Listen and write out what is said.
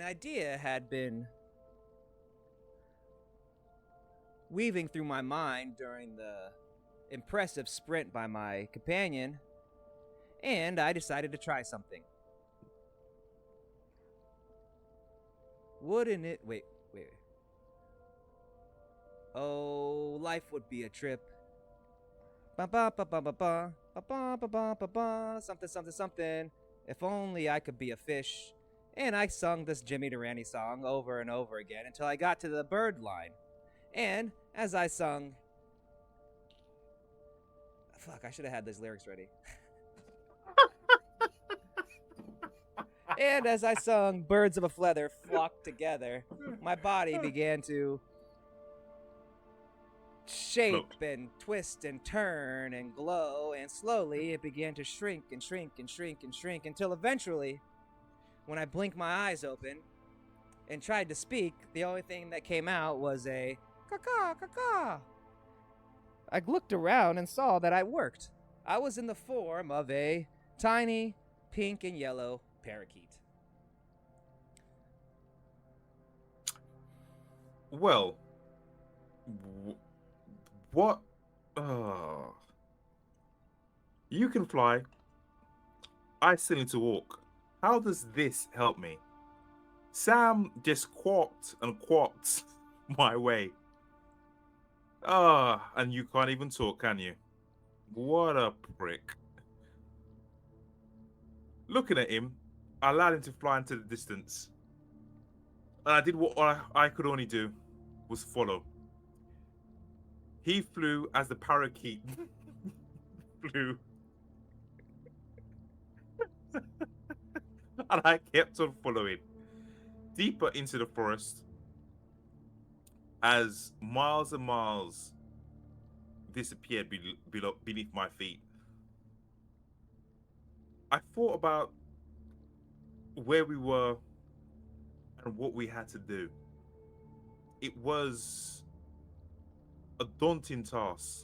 an idea had been weaving through my mind during the impressive sprint by my companion, and I decided to try something. Wouldn't it? Wait. Oh, life would be a trip. Ba ba ba ba ba ba ba ba ba ba ba ba something something something. If only I could be a fish. And I sung this Jimmy Durante song over and over again until I got to the bird line. And as I sung, fuck, I should have had these lyrics ready. And as I sung, birds of a feather flocked together. My body began to shape Float. and twist and turn and glow, and slowly it began to shrink and shrink and shrink and shrink until eventually, when I blinked my eyes open and tried to speak, the only thing that came out was a caw caw. I looked around and saw that I worked. I was in the form of a tiny pink and yellow parakeet. Well, w- what? Oh, you can fly. I still need to walk. How does this help me? Sam just quacked and quacked my way. Ah, and you can't even talk, can you? What a prick. Looking at him, I allowed him to fly into the distance. And I did what I could only do, was follow. He flew as the parakeet flew. And I kept on following deeper into the forest as miles and miles disappeared beneath my feet. I thought about where we were and what we had to do. It was a daunting task.